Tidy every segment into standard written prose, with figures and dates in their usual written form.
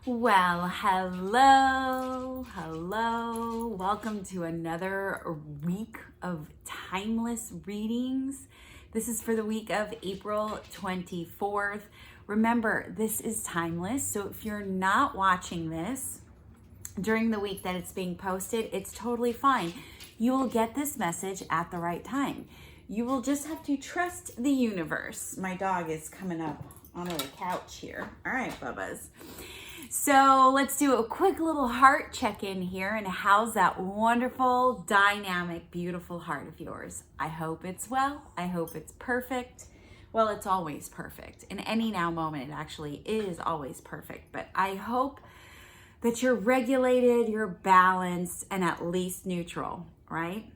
Well, hello. Welcome to another week of timeless readings. This is for the week of April 24th. Remember, this is timeless. So if you're not watching this during the week that it's being posted, it's totally fine. You will get this message at the right time. You will just have to trust the universe. My dog is coming up onto the couch here. All right, Bubbas. So let's do a quick little heart check-in here. And how's that wonderful, dynamic, beautiful heart of yours? I hope it's well. I hope it's perfect. Well, it's always perfect. In any now moment, it actually is always perfect. But I hope that you're regulated, you're balanced, and at least neutral, right?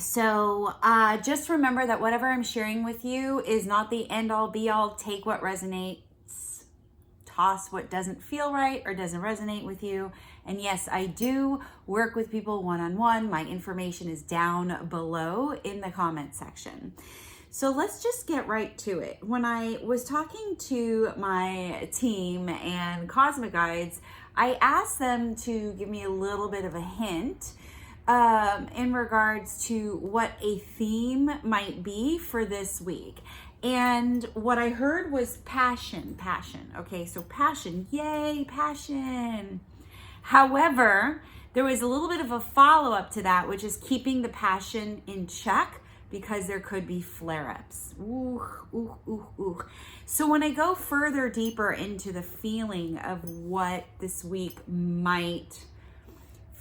So just remember that whatever I'm sharing with you is not the end-all, be-all. Take what resonates. Toss what doesn't feel right or doesn't resonate with you. And yes, I do work with people one-on-one. My information is down below in the comment section. So let's just get right to it. When I was talking to my team and Cosmic Guides, I asked them to give me a little bit of a hint in regards to what a theme might be for this week. And what I heard was passion. Okay, so passion, yay, passion. However, there was a little bit of a follow-up to that, which is keeping the passion in check because there could be flare-ups. Ooh. So when I go further deeper into the feeling of what this week might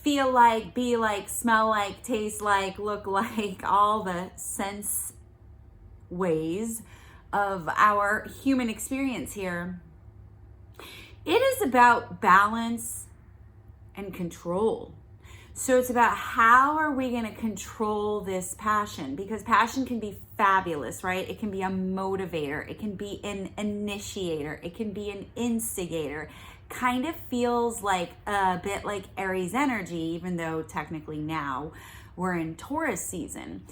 feel like, be like, smell like, taste like, look like, all the sense ways of our human experience here, it is about balance and control. So it's about how are we going to control this passion, because passion can be fabulous, right? It can be a motivator, it can be an initiator, it can be an instigator. Kind of feels like a bit like Aries energy, even though technically now we're in Taurus season.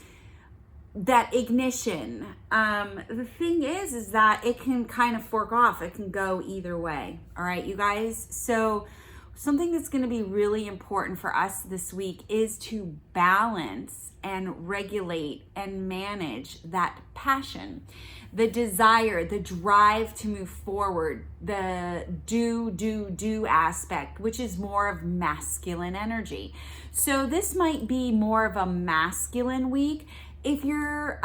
That ignition. The thing is that it can kind of fork off. It can go either way. All right, you guys. So something that's going to be really important for us this week is to balance and regulate and manage that passion, the desire, the drive to move forward, the do aspect, which is more of masculine energy. So this might be more of a masculine week. If you're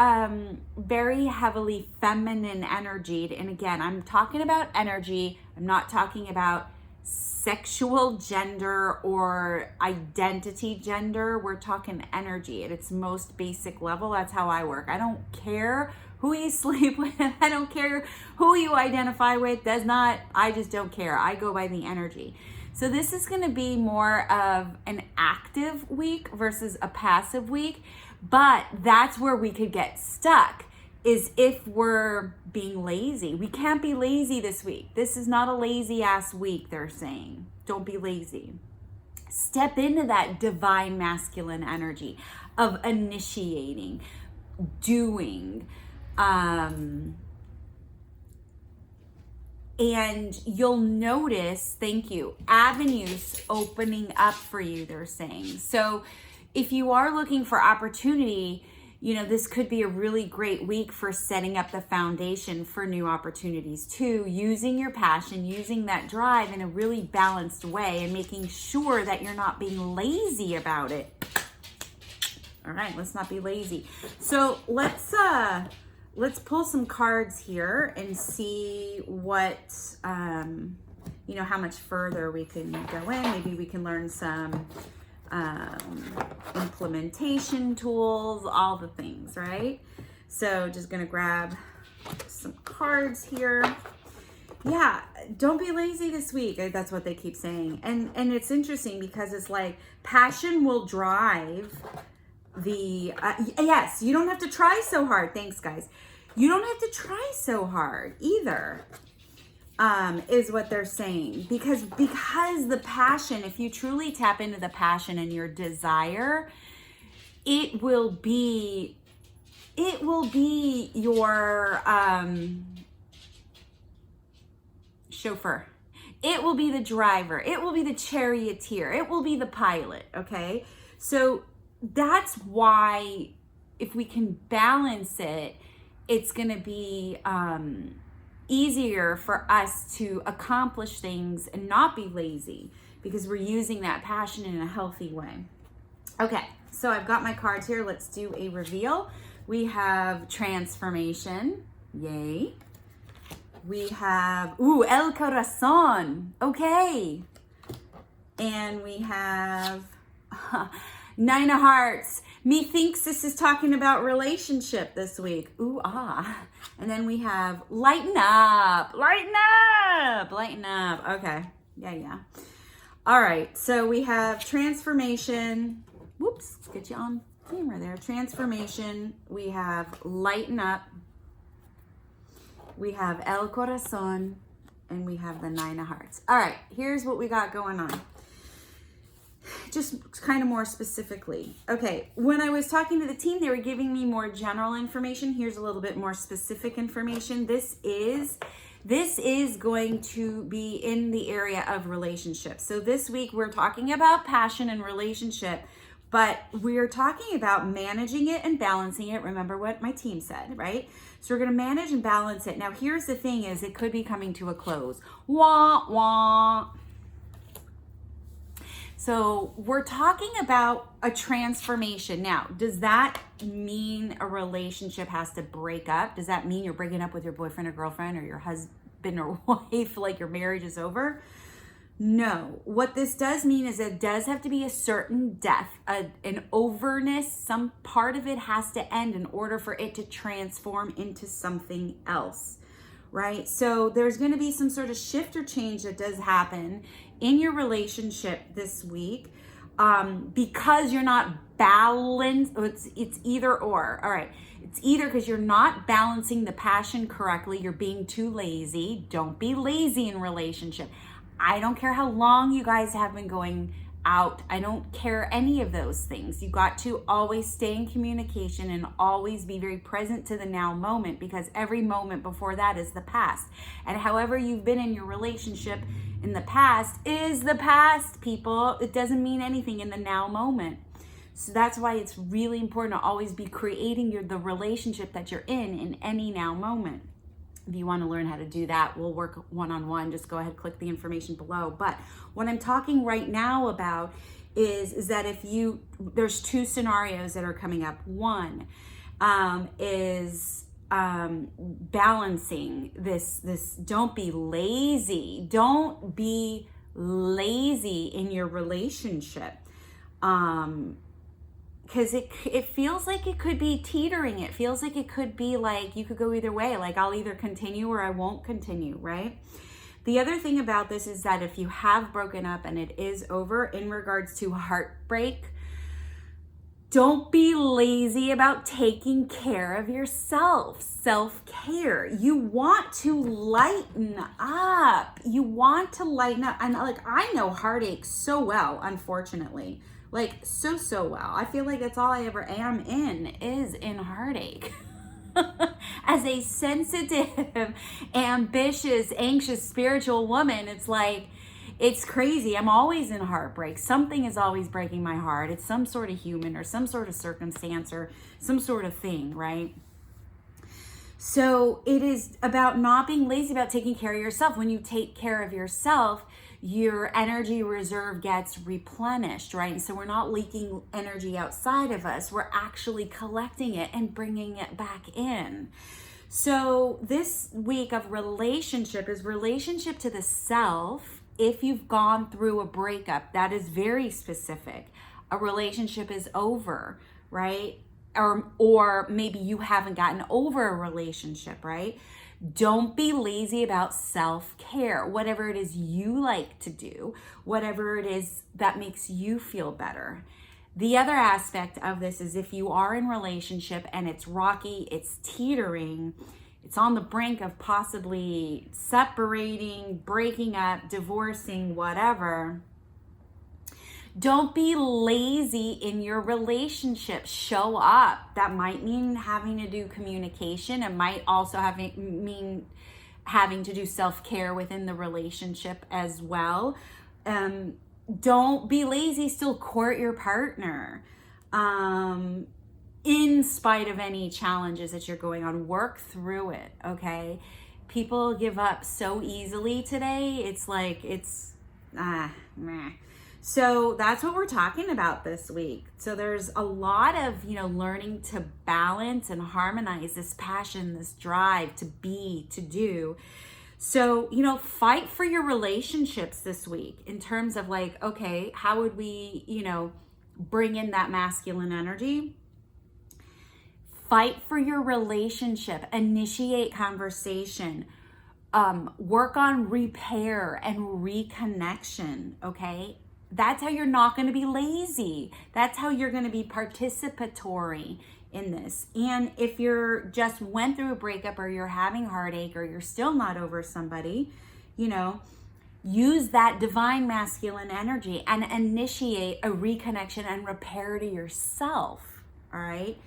very heavily feminine energied, and again, I'm talking about energy, I'm not talking about sexual gender or identity gender, we're talking energy at its most basic level. That's how I work. I don't care who you sleep with, I don't care who you identify with, I just don't care. I go by the energy. So this is going to be more of an active week versus a passive week. But that's where we could get stuck, is if we're being lazy. We can't be lazy this week. This is not a lazy ass week, they're saying. Don't be lazy. Step into that divine masculine energy of initiating, doing, and you'll notice, avenues opening up for you, they're saying. So if you are looking for opportunity, this could be a really great week for setting up the foundation for new opportunities too, using your passion, using that drive in a really balanced way and making sure that you're not being lazy about it. All right, let's not be lazy. So let's pull some cards here and see what, how much further we can go in. Maybe we can learn some implementation tools, all the things, right? So just gonna grab some cards here. Yeah, don't be lazy this week. That's what they keep saying. And it's interesting because it's like passion will drive the, yes, you don't have to try so hard. Thanks, guys. You don't have to try so hard either. Is what they're saying, because the passion, if you truly tap into the passion and your desire, it will be your chauffeur. It will be the driver. It will be the charioteer. It will be the pilot, okay? So that's why if we can balance it, it's going to be easier for us to accomplish things and not be lazy because we're using that passion in a healthy way. Okay, so I've got my cards here. Let's do a reveal. We have transformation. Yay. We have, El Corazon. Okay. And we have Nine of Hearts. Methinks this is talking about relationship this week. And then we have Lighten Up. Lighten Up. Lighten Up. Okay. Yeah. All right. So we have transformation. Whoops. Let's get you on camera there. Transformation. We have Lighten Up. We have El Corazon. And we have the Nine of Hearts. All right. Here's what we got going on. Just kind of more specifically. Okay, when I was talking to the team, they were giving me more general information. Here's a little bit more specific information. This is going to be in the area of relationships. So this week we're talking about passion and relationship, but we're talking about managing it and balancing it. Remember what my team said, right? So we're going to manage and balance it. Now, here's the thing is it could be coming to a close. Wah, wah. So we're talking about a transformation. Now, does that mean a relationship has to break up? Does that mean you're breaking up with your boyfriend or girlfriend or your husband or wife, like your marriage is over? No. What this does mean is it does have to be a certain depth, an overness. Some part of it has to end in order for it to transform into something else, right? So there's going to be some sort of shift or change that does happen in your relationship this week because you're not balanced. It's either or. All right. It's either because you're not balancing the passion correctly. You're being too lazy. Don't be lazy in relationship. I don't care how long you guys have been going out. I don't care any of those things. You got to always stay in communication and always be very present to the now moment because every moment before that is the past. And however you've been in your relationship in the past is the past, people. It doesn't mean anything in the now moment. So that's why it's really important to always be creating the relationship that you're in any now moment. If you want to learn how to do that, we'll work one-on-one. Just go ahead, click the information below. But what I'm talking right now about is that there's two scenarios that are coming up. One is balancing this. Don't be lazy. Don't be lazy in your relationship. Because it feels like it could be teetering. It feels like it could be like you could go either way. Like I'll either continue or I won't continue, right? The other thing about this is that if you have broken up and it is over in regards to heartbreak, don't be lazy about taking care of yourself. Self-care. You want to lighten up. You want to lighten up. And I know heartache so well, unfortunately. Like so well. I feel like that's all I ever am is in heartache. As a sensitive, ambitious, anxious, spiritual woman, it's crazy. I'm always in heartbreak. Something is always breaking my heart. It's some sort of human or some sort of circumstance or some sort of thing, right? So it is about not being lazy, about taking care of yourself. When you take care of yourself, your energy reserve gets replenished, right? And so we're not leaking energy outside of us. We're actually collecting it and bringing it back in. So this week of relationship is relationship to the self. If you've gone through a breakup, that is very specific. A relationship is over, right? Or maybe you haven't gotten over a relationship, right? Don't be lazy about self-care. Whatever it is you like to do, whatever it is that makes you feel better. The other aspect of this is if you are in relationship and it's rocky, it's teetering, it's on the brink of possibly separating, breaking up, divorcing, whatever. Don't be lazy in your relationship. Show up. That might mean having to do communication. It might also mean having to do self-care within the relationship as well. Don't be lazy, still court your partner. In spite of any challenges that you're going on, work through it, okay? People give up so easily today. It's like, meh. So that's what we're talking about this week. So there's a lot of, learning to balance and harmonize this passion, this drive to be, to do. So, fight for your relationships this week in terms of like, okay, how would we, bring in that masculine energy? Fight for your relationship, initiate conversation, work on repair and reconnection, okay? That's how you're not going to be lazy. That's how you're going to be participatory in this. And if you're just went through a breakup or you're having heartache or you're still not over somebody, use that divine masculine energy and initiate a reconnection and repair to yourself, all right?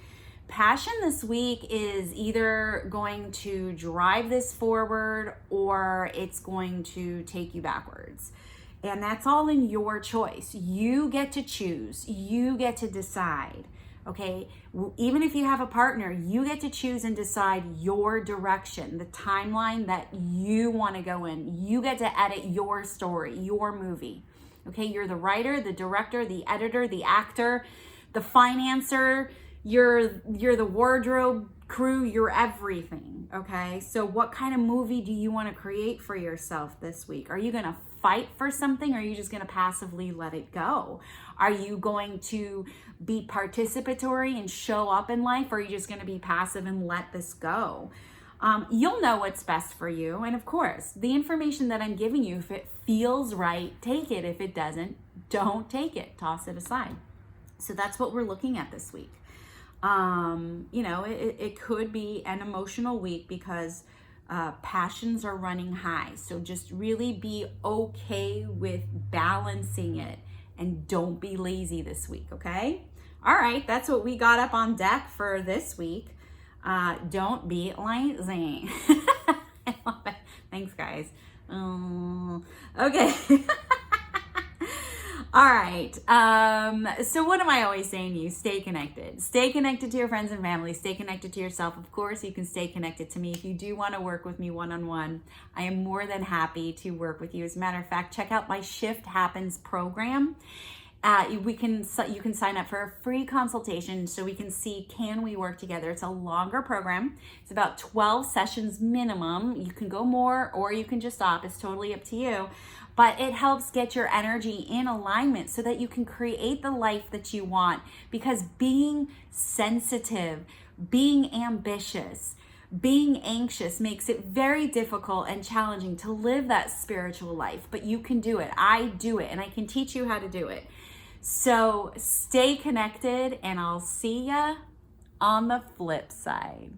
Passion this week is either going to drive this forward or it's going to take you backwards. And that's all in your choice. You get to choose. You get to decide, okay? Even if you have a partner, you get to choose and decide your direction, the timeline that you want to go in. You get to edit your story, your movie, okay? You're the writer, the director, the editor, the actor, the financer. You're the wardrobe crew, you're everything, okay? So what kind of movie do you want to create for yourself this week? Are you going to fight for something or are you just going to passively let it go? Are you going to be participatory and show up in life or are you just going to be passive and let this go? You'll know what's best for you. And of course, the information that I'm giving you, if it feels right, take it. If it doesn't, don't take it. Toss it aside. So that's what we're looking at this week. It could be an emotional week because passions are running high. So just really be okay with balancing it and don't be lazy this week, okay? All right, that's what we got up on deck for this week. Don't be lazy. I love it. Thanks, guys. Okay. All right. So what am I always saying to you? Stay connected. Stay connected to your friends and family. Stay connected to yourself. Of course, you can stay connected to me. If you do want to work with me one-on-one, I am more than happy to work with you. As a matter of fact, check out my Shift Happens program. You can sign up for a free consultation so we can see, can we work together? It's a longer program. It's about 12 sessions minimum. You can go more or you can just stop. It's totally up to you. But it helps get your energy in alignment so that you can create the life that you want. Because being sensitive, being ambitious, being anxious makes it very difficult and challenging to live that spiritual life. But you can do it. I do it, and I can teach you how to do it. So stay connected, and I'll see ya on the flip side.